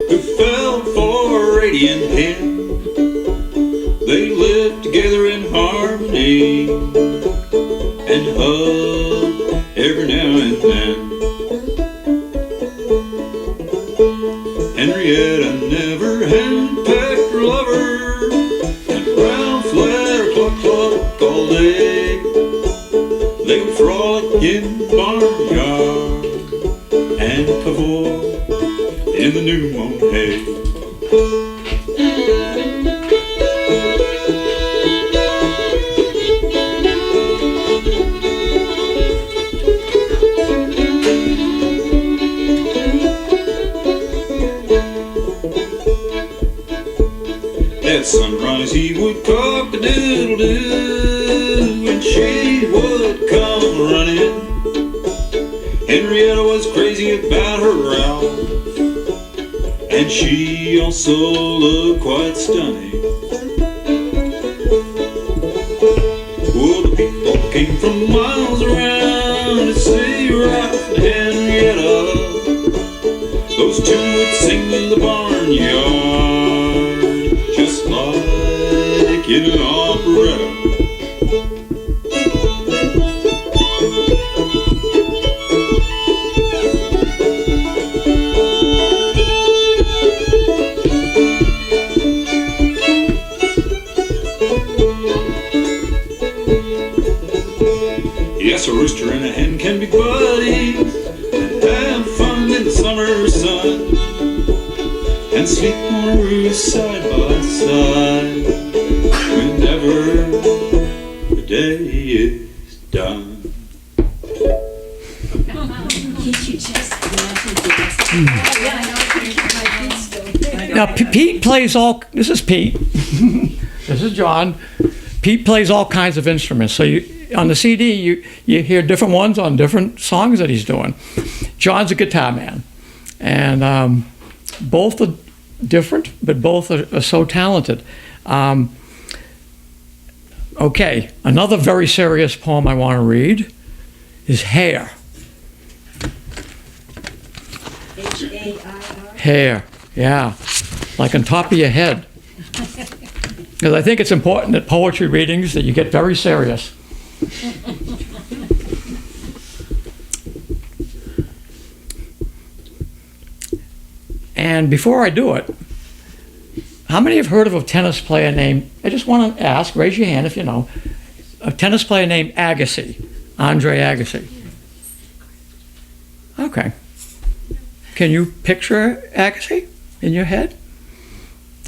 who fell for a radiant hen. They lived together in harmony and hugged every now and then. Henrietta never henpecked her lover, and Ralph let her cluck cluck all day. They would frolic in the barnyard and cavort in the new mown hay. At sunrise he would cock-a-doodle-doo, and she would come running. Henrietta was crazy about her Ralph, and she also looked quite stunning. Well, the people came from miles around to see Ralph and Henrietta. Those two would sing in the barnyard, just like in an operetta. Yes, a rooster and a hen can be buddies and have fun in the summer sun, and sleep on a roof side by side whenever the day is done. Now, Pete plays all, this is Pete, this is John. Pete plays all kinds of instruments. So on the CD, you hear different ones on different songs that he's doing. John's a guitar man. And both are different, but both are so talented. Okay, another very serious poem I want to read is Hair. H-A-I-R? Hair, yeah, like on top of your head. Because I think it's important at poetry readings that you get very serious. And before I do it, how many have heard of a tennis player named, I just want to ask, raise your hand if you know, a tennis player named Agassi, Andre Agassi? Okay. Can you picture Agassi in your head?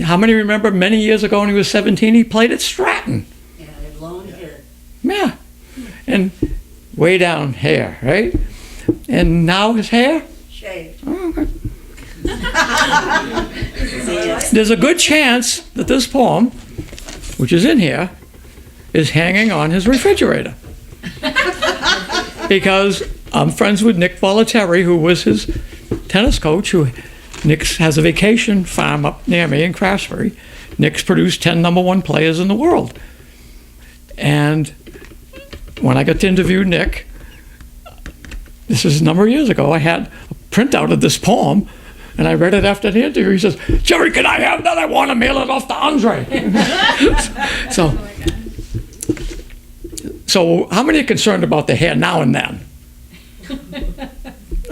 How many remember many years ago when he was 17, he played at Stratton? Yeah, long hair. Yeah. And way down hair, right? And now his hair? Shaved. Oh, okay. There's a good chance that this poem, which is in here, is hanging on his refrigerator. Because I'm friends with Nick Bollettieri, who was his tennis coach, who Nick has a vacation farm up near me in Craftsbury. Nick's produced 10 #1 players in the world. And when I got to interview Nick, this was a number of years ago, I had a printout of this poem, and I read it after the interview. He says, "Jerry, can I have that? I want to mail it off to Andre." So how many are concerned about the hair now and then?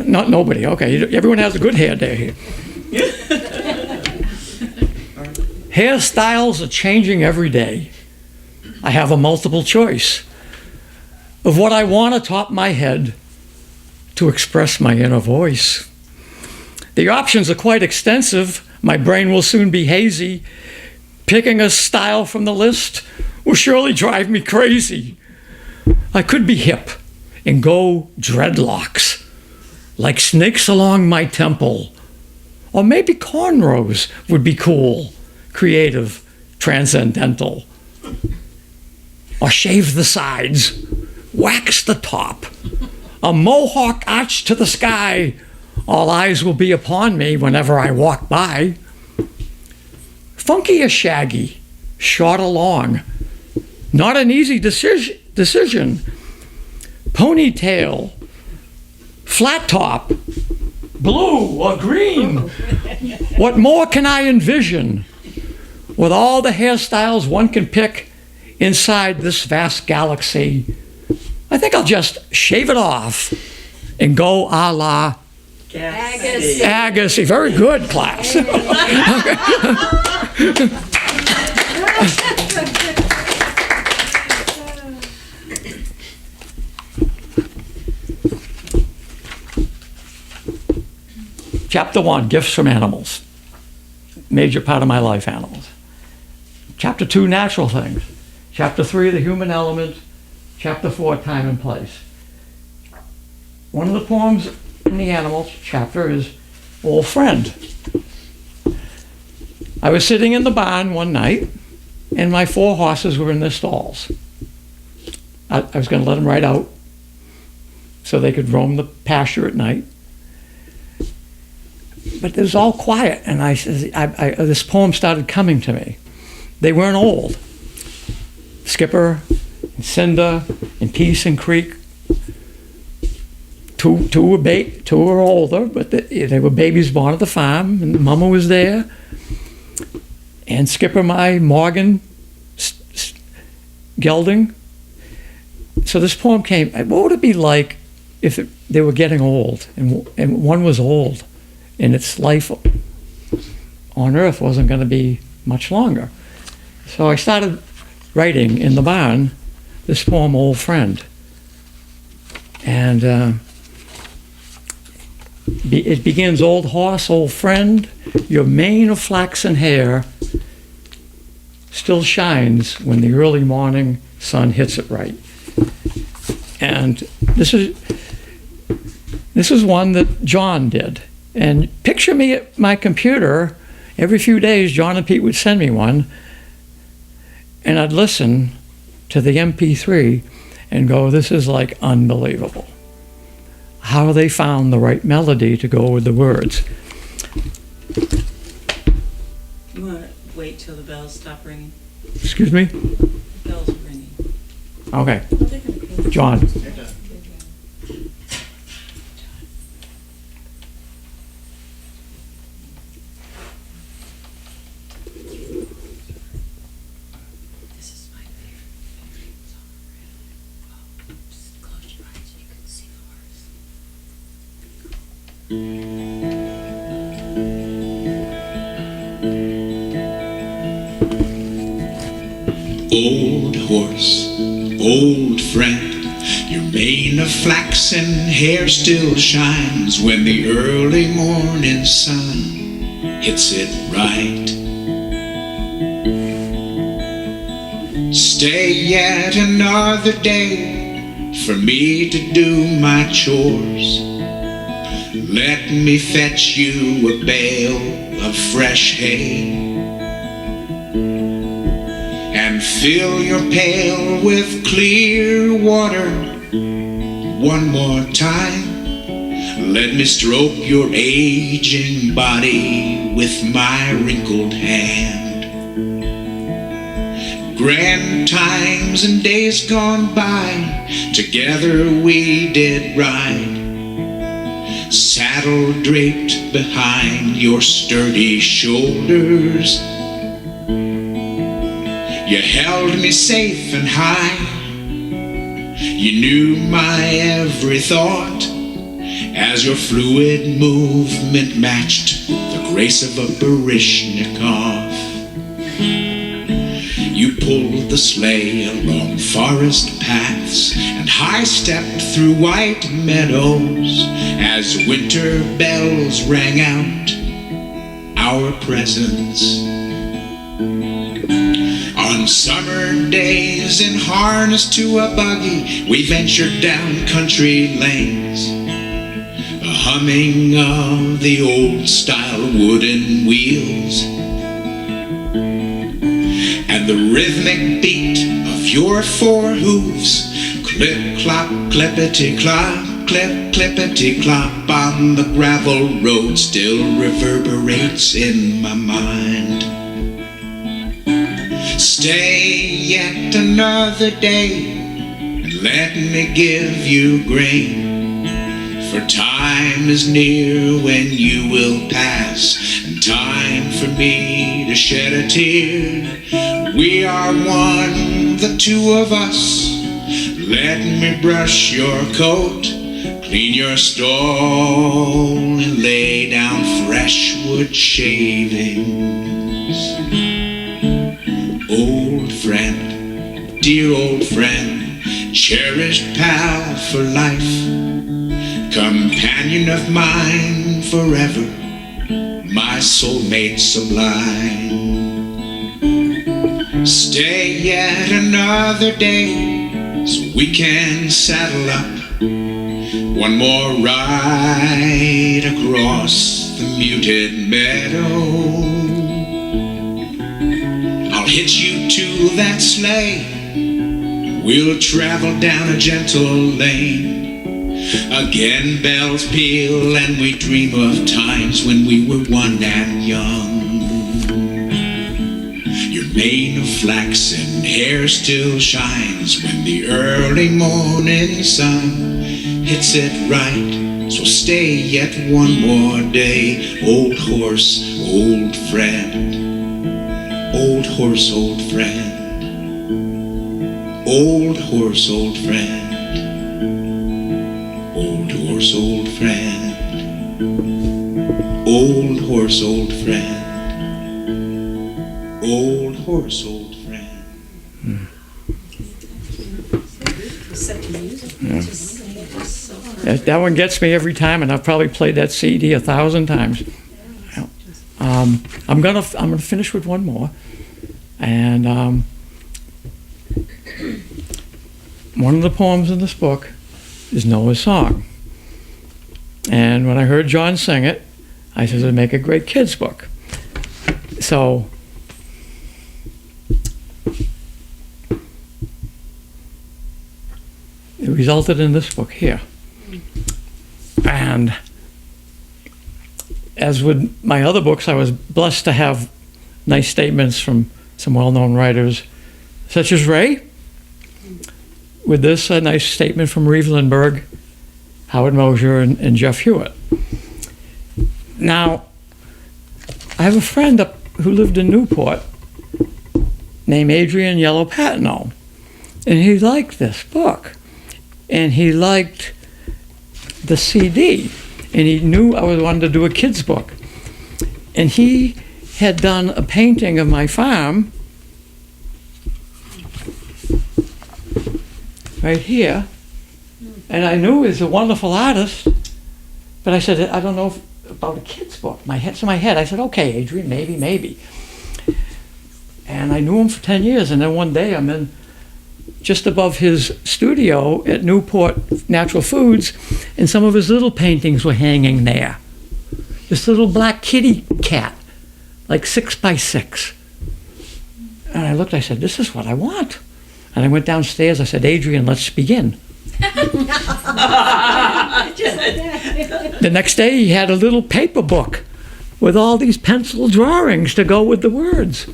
Not nobody. Okay, everyone has a good hair day here. Hairstyles are changing every day. I have a multiple choice of what I want atop my head to express my inner voice. The options are quite extensive. My brain will soon be hazy. Picking a style from the list will surely drive me crazy. I could be hip and go dreadlocks, like snakes along my temple. Or maybe cornrows would be cool, creative, transcendental. Or shave the sides, wax the top, a mohawk arch to the sky. All eyes will be upon me whenever I walk by. Funky or shaggy, short or long, not an easy decision. Ponytail, flat top, blue or green. What more can I envision with all the hairstyles one can pick inside this vast galaxy? I think I'll just shave it off and go a la Agassi. Agassi. Very good, class. Chapter 1, Gifts from Animals. Major part of my life, animals. Chapter 2, Natural Things. Chapter 3, The Human Element. Chapter 4, Time and Place. One of the poems in the animals chapter is Old Friend. I was sitting in the barn one night, and my 4 horses were in their stalls. I was going to let them right out so they could roam the pasture at night. But it was all quiet, and this poem started coming to me. They weren't old. Skipper, and Cinder, and Peace and Creek. Two were older, but they were babies born at the farm, and Mama was there. And Skipper, my Morgan gelding. So this poem came. What would it be like if they were getting old, and one was old, and its life on Earth wasn't going to be much longer? So I started writing in the barn this poem, Old Friend. And it begins, old horse, old friend, your mane of flaxen hair still shines when the early morning sun hits it right. And this is one that John did. And picture me at my computer. Every few days, John and Pete would send me one, and I'd listen to the MP3 and go, this is like unbelievable. How they found the right melody to go with the words. You want to wait till the bells stop ringing? Excuse me? The bells are ringing. Okay. John. This is my favorite song. Oh, just close your eyes so you can see the words. Old horse, old friend, your mane of flaxen hair still shines when the early morning sun hits it right. Stay yet another day for me to do my chores. Let me fetch you a bale of fresh hay and fill your pail with clear water one more time. Let me stroke your aging body with my wrinkled hand. Grand times and days gone by, together we did ride, saddle draped behind your sturdy shoulders. You held me safe and high. You knew my every thought as your fluid movement matched the grace of a Baryshnikov. You pulled the sleigh along forest paths and high-stepped through white meadows as winter bells rang out our presence. On summer days, in harness to a buggy, we ventured down country lanes, the humming of the old-style wooden wheels, and the rhythmic beat of your 4 hooves, clip-clop, clippity-clop, clip-clippity-clop on the gravel road still reverberates in my mind. Stay yet another day and let me give you grain. For time is near when you will pass, and time for me to shed a tear. We are one, the two of us. Let me brush your coat, clean your stall, and lay down fresh wood shavings. Old friend, dear old friend, cherished pal for life, companion of mine forever, my soulmate sublime. Stay yet another day so we can saddle up, one more ride across the muted meadow. I'll hitch you to that sleigh, we'll travel down a gentle lane. Again bells peal and we dream of times when we were one and young. Your mane of flaxen hair still shines when the early morning sun hits it right. So stay yet one more day, old horse, old friend. Old horse, old friend. Old horse, old friend. Old horse, old friend. Old horse, old friend. Old horse, old friend. That one gets me every time, and I've probably played that CD 1,000 times. I'm gonna finish with one more, and one of the poems in this book is Noah's Song. And when I heard John sing it, I said it'd make a great kids book. So it resulted in this book here. And as with my other books, I was blessed to have nice statements from some well-known writers, such as Ray. With this, a nice statement from Reeve Lindbergh, Howard Mosier, and Jeff Hewitt. Now, I have a friend who lived in Newport named Adrian Yellow Patino, and he liked this book, and he liked the CD, and he knew I wanted to do a kid's book. And he had done a painting of my farm right here, and I knew he was a wonderful artist, but I said, I don't know about a kid's book. So my head, I said, okay, Adrian, maybe. And I knew him for 10 years, and then one day I'm in just above his studio at Newport Natural Foods, and some of his little paintings were hanging there. This little black kitty cat, like 6 by 6. And I looked, I said, this is what I want. And I went downstairs, I said, Adrian, let's begin. The next day he had a little paper book with all these pencil drawings to go with the words.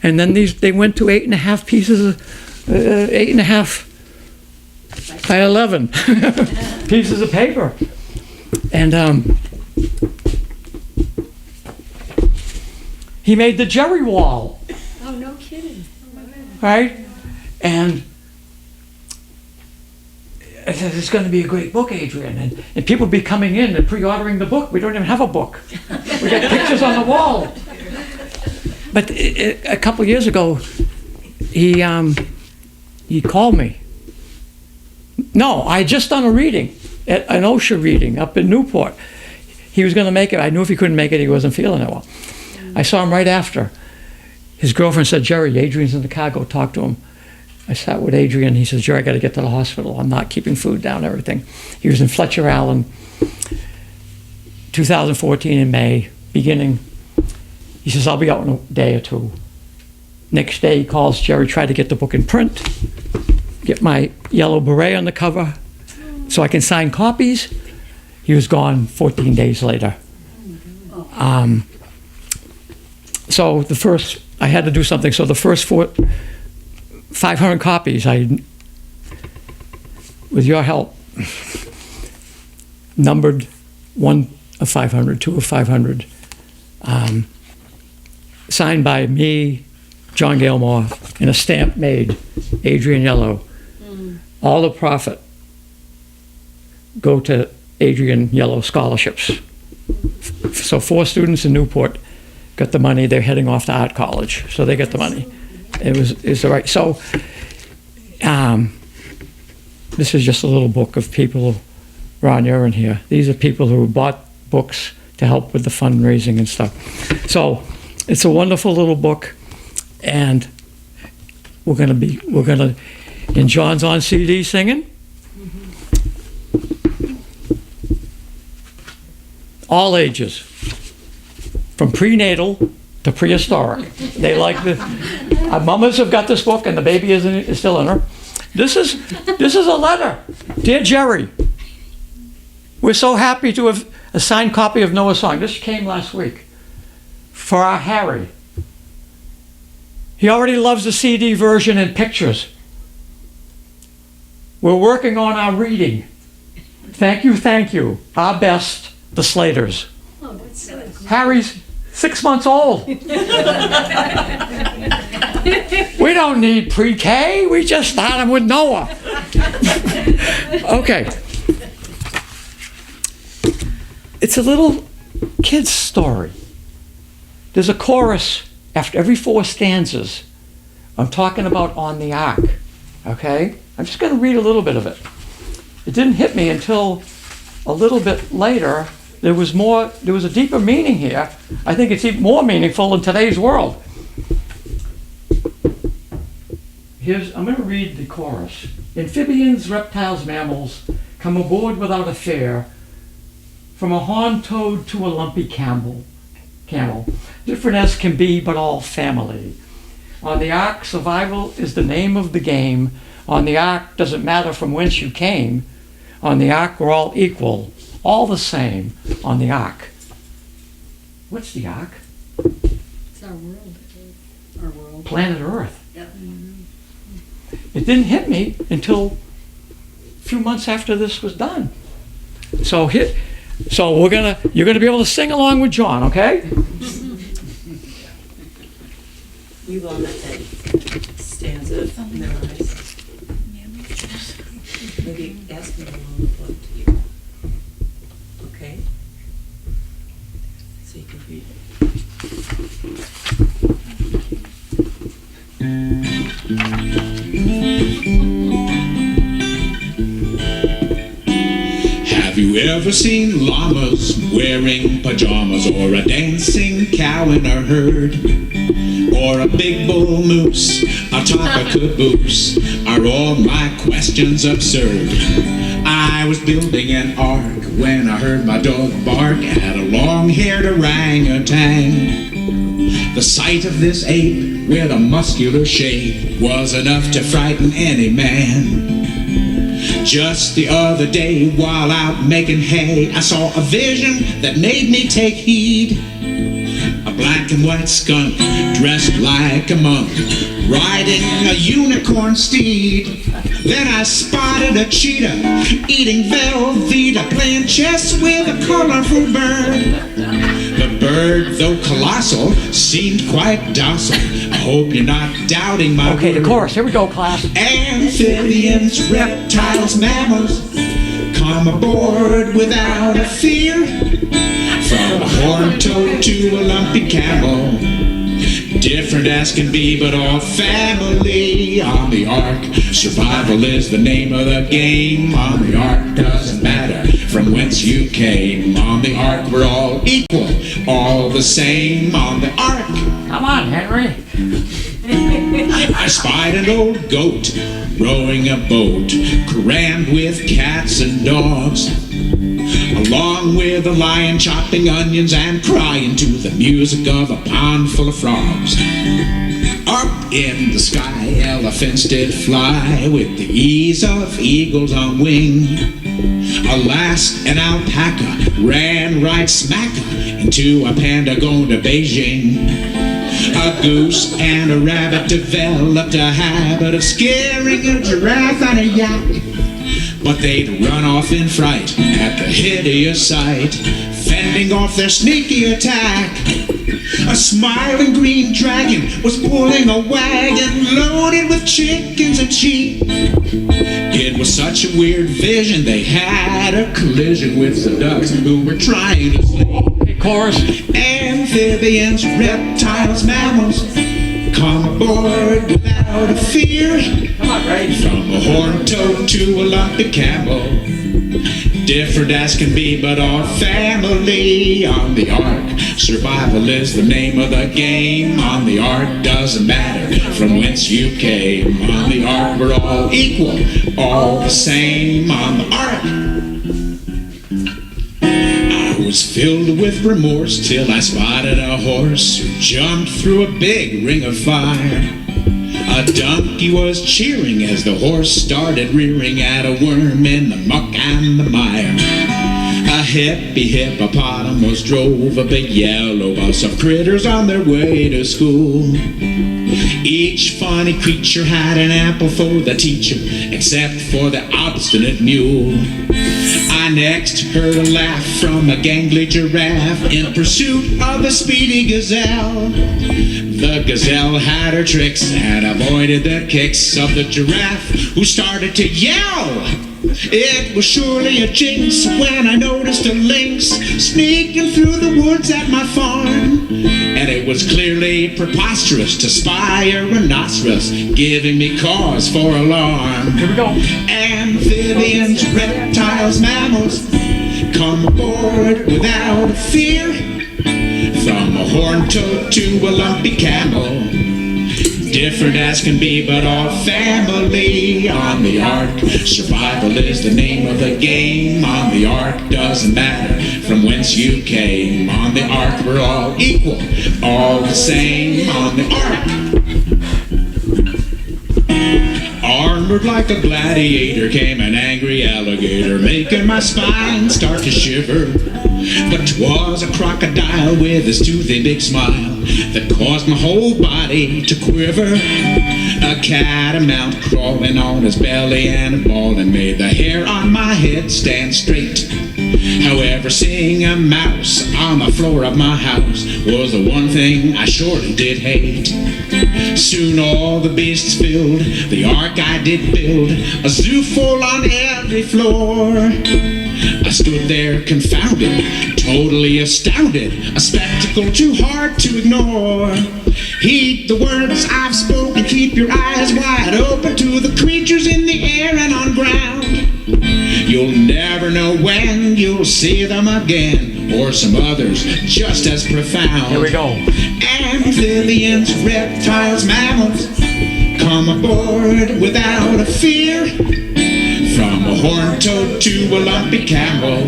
And then they went to 8.5 pieces, 8.5 by 11 pieces of paper. And he made the Jerry wall. Oh, no kidding. Right? And I said, it's going to be a great book, Adrian. And people be coming in and pre-ordering the book. We don't even have a book. We got pictures on the wall. But a couple of years ago, he called me. No, I had just done a reading, an OSHA reading up in Newport. He was going to make it. I knew if he couldn't make it, he wasn't feeling it well. I saw him right after. His girlfriend said, Jerry, Adrian's in the car, go talk to him. I sat with Adrian. He says, Jerry, I got to get to the hospital. I'm not keeping food down, everything. He was in Fletcher, Arlen, 2014 in May, beginning. He says, I'll be out in a day or two. Next day, he calls Jerry, try to get the book in print, get my yellow beret on the cover so I can sign copies. He was gone 14 days later. So I had to do something. So the first 500 copies, with your help, numbered 1 of 500, 2 of 500, signed by me, John Gilmore, and a stamp made, Adrian Yellow. All the profit go to Adrian Yellow scholarships. So 4 students in Newport got the money. They're heading off to art college, so they get the money. It's the right. So this is just a little book of people. Ron, you're in here. These are people who bought books to help with the fundraising and stuff. So it's a wonderful little book, and and John's on CD singing. All ages, from prenatal to prehistoric. They like our mamas have got this book, and the baby is still in her. This is a letter. Dear Jerry, we're so happy to have a signed copy of Noah's Song. This came last week for our Harry. He already loves the CD version and pictures. We're working on our reading. Thank you. Our best, the Slaters. Oh, that's so cool. Harry's 6 months old. We don't need pre-K. We just start him with Noah. Okay. It's a little kid's story. There's a chorus after every 4 stanzas. I'm talking about on the ark. Okay? I'm just going to read a little bit of it. It didn't hit me until a little bit later. There was a deeper meaning here. I think it's even more meaningful in today's world. I'm going to read the chorus. Amphibians, reptiles, mammals come aboard without a fare, from a horned toad to a lumpy camel, different as can be, but all family. On the ark, survival is the name of the game. On the ark, doesn't matter from whence you came. On the ark, we're all equal, all the same. On the ark. What's the ark? It's our world. Our world. Planet Earth. Yep. It didn't hit me until a few months after this was done. So you're gonna be able to sing along with John, okay? We will let that stanza memorize. Maybe ask me to loan the book to you. Okay? So you can read Have you ever seen llamas wearing pajamas, or a dancing cow in a herd, or a big bull moose atop a caboose? Are all my questions absurd? I was building an ark when I heard my dog bark at a long-haired orangutan. The sight of this ape with a muscular shape was enough to frighten any man. Just the other day, while out making hay, I saw a vision that made me take heed. A black and white skunk dressed like a monk, riding a unicorn steed. Then I spotted a cheetah eating Velveeta, playing chess with a colorful bird. The bird, though colossal, seemed quite docile. I hope you're not doubting my Okay, word. the chorus. Here we go, class. Amphibians, reptiles, mammals come aboard without a fear. From a horned toad to a lumpy camel, different as can be, but all family. On the ark, survival is the name of the game. On the ark, doesn't matter from whence you came. On the ark, we're all equal, all the same. On the ark, Come on, Henry. I spied an old goat rowing a boat crammed with cats and dogs, along with a lion chopping onions and crying to the music of a pond full of frogs. Up in the sky, elephants did fly with the ease of eagles on wing. Alas, an alpaca ran right smack into a panda going to Beijing. A goose and a rabbit developed a habit of scaring a giraffe and a yak. but they'd run off in fright at the hideous sight, fending off their sneaky attack. A smiling green dragon was pulling a wagon loaded with chickens and sheep. It was such a weird vision, they had a collision with some ducks who were trying to sleep. Hey, chorus. Amphibians, reptiles, mammals, come aboard without a fear. Come on, Ray. From a horned toad to a lumpy camel, different as can be, but all family on the ark. Survival is the name of the game. On the ark, doesn't matter from whence you came. On the ark, we're all equal, all the same. On the ark, I was filled with remorse till I spotted a horse who jumped through a big ring of fire. A donkey was cheering as the horse started rearing at a worm in the muck and the mire. A hippie hippopotamus drove a big yellow bus of critters on their way to school. Each funny creature had an apple for the teacher, except for the obstinate mule. I next heard a laugh from a gangly giraffe in pursuit of the speedy gazelle. The gazelle had her tricks and avoided the kicks of the giraffe, who started to yell. It was surely a jinx when I noticed a lynx sneaking through the woods at my farm. And it was clearly preposterous to spy a rhinoceros, giving me cause for alarm. Here we go. Amphibians, reptiles, mammals, come aboard without fear. From a horned toad to a lumpy camel, different as can be, but all family on the ark. Survival is the name of the game. On the ark, doesn't matter from whence you came. On the ark, we're all equal, all the same. On the ark, armored like a gladiator, came an angry alligator, making my spine start to shiver. But 'twas a crocodile with his toothy big smile that caused my whole body to quiver. A catamount crawling on his belly and bawling made the hair on my head stand straight. However, seeing a mouse on the floor of my house was the one thing I surely did hate. Soon all the beasts filled the ark I did build, a zoo full on every floor. I stood there confounded, totally astounded, a spectacle too hard to ignore. Heed the words I've spoken, keep your eyes wide open to the creatures in the air and on ground. You'll never know when you'll see them again, or some others just as profound. Here we go. Amphibians, reptiles, mammals, come aboard without a fear. From a horned toad to a lumpy camel,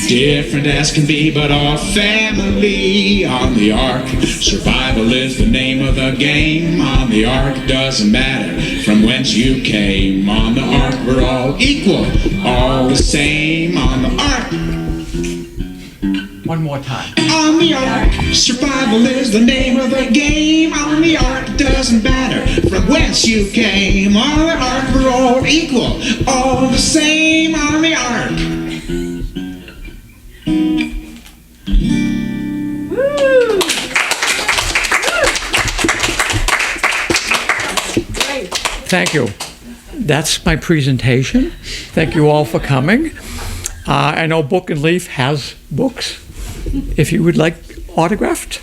different as can be, but all family on the ark. Survival is the name of the game. On the ark, doesn't matter from whence you came. On the ark, we're all equal, all the same. On the ark, One more time. on the ark, survival is the name of the game. On the ark, doesn't matter from whence you came. On the ark, we're all equal, all the same. On the ark. Thank you. That's my presentation. Thank you all for coming. I know Book and Leaf has books, if you would like autographed.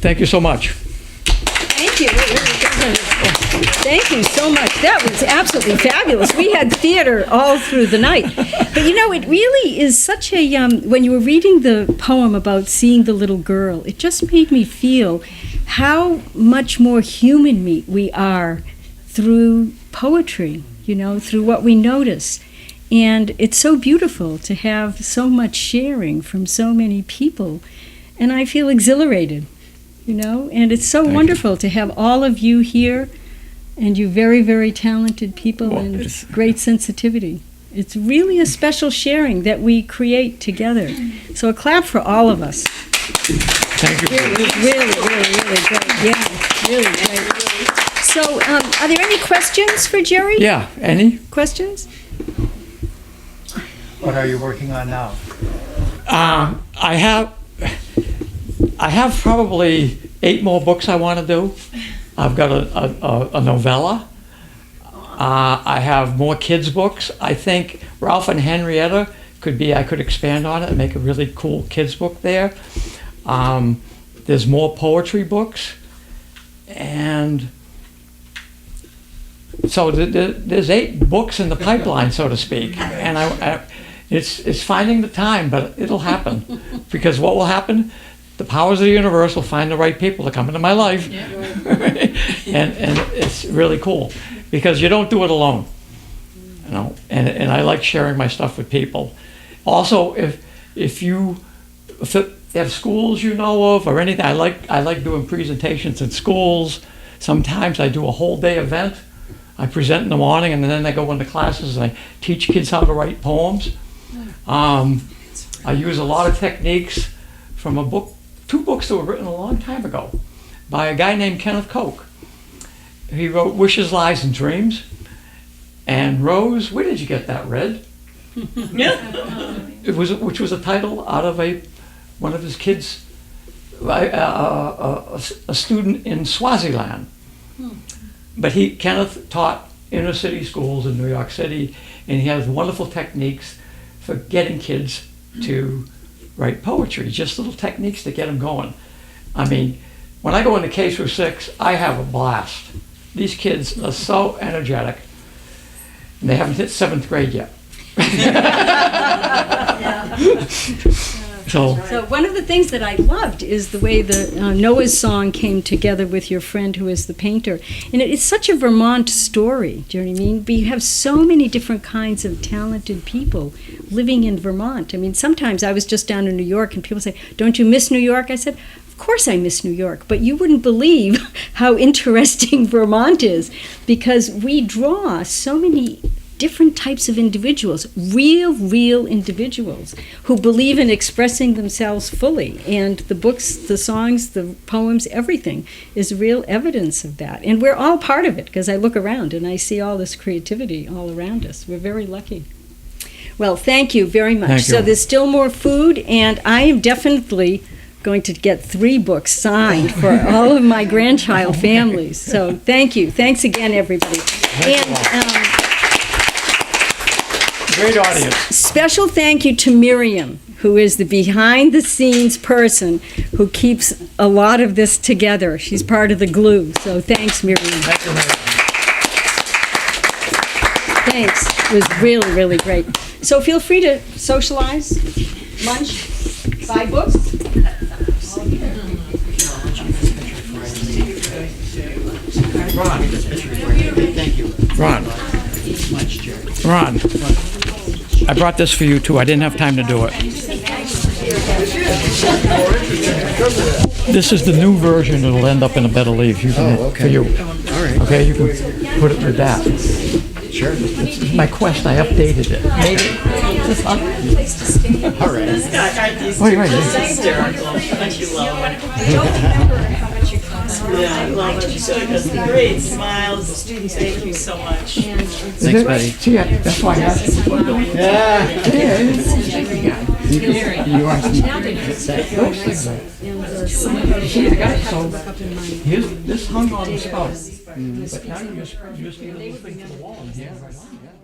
Thank you so much. Thank you. Thank you so much. That was absolutely fabulous. We had theater all through the night. But you know, it really is such a, when you were reading the poem about seeing the little girl, it just made me feel how much more human we are through poetry, you know, through what we notice. And it's so beautiful to have so much sharing from so many people. And I feel exhilarated, you know, and it's so wonderful to have all of you here and you very, very talented people and great sensitivity. It's really a special sharing that we create together. So a clap for all of us. Thank you. Really great. Yeah, really great. So are there any questions for Jerry? Yeah, any? Questions? What are you working on now? I have probably 8 more books I want to do. I've got a novella. I have more kids' books. I think Ralph and Henrietta I could expand on it and make a really cool kids' book there. There's more poetry books. And so there's 8 books in the pipeline, so to speak. And it's finding the time, but it'll happen. Because what will happen? The powers of the universe will find the right people to come into my life. Yeah. and it's really cool because you don't do it alone. You know, and I like sharing my stuff with people. Also, if you have schools you know of or anything, I like doing presentations in schools. Sometimes I do a whole day event. I present in the morning and then I go into classes and I teach kids how to write poems. I use a lot of techniques from 2 books that were written a long time ago by a guy named Kenneth Koch. He wrote Wishes, Lies, and Dreams. And Rose, where did you get that, Red? Which was a title out of one of his kids, a student in Swaziland. But Kenneth taught inner city schools in New York City, and he has wonderful techniques for getting kids to write poetry, just little techniques to get them going. I mean, when I go into K through 6, I have a blast. These kids are so energetic, and they haven't hit 7th grade yet. So one of the things that I loved is the way the Noah's song came together with your friend who is the painter. And it's such a Vermont story, do you know what I mean? But you have so many different kinds of talented people living in Vermont. I mean, sometimes I was just down in New York and people say, don't you miss New York? I said, of course I miss New York, but you wouldn't believe how interesting Vermont is because we draw so many different types of individuals, real individuals who believe in expressing themselves fully. And the books, the songs, the poems, everything is real evidence of that. And we're all part of it because I look around and I see all this creativity all around us. We're very lucky. Well, thank you very much. Thank you. So there's still more food, and I am definitely going to get 3 books signed for all of my grandchild families. So thank you. Thanks again, everybody. great audience. Special thank you to Miriam, who is the behind-the-scenes person who keeps a lot of this together. She's part of the glue. So thanks, Miriam. Thank you, Mary. Thanks. It was really great. So feel free to socialize, lunch, buy books. Ron. Thank you. Ron, I brought this for you too. I didn't have time to do it. This is the new version. It'll end up in a bed of leaves. You can, for you. All right. Okay, you can put it with that. Sure. It's my quest. I updated it. Made it. All right. Wait. Yeah, well, it's great smiles. The students, thank you so much. Thanks, buddy. See, that's why I asked you. You are See, I got it. So this hung on the spout, but now you just need a little thing to the wall and hand it right on. Yeah.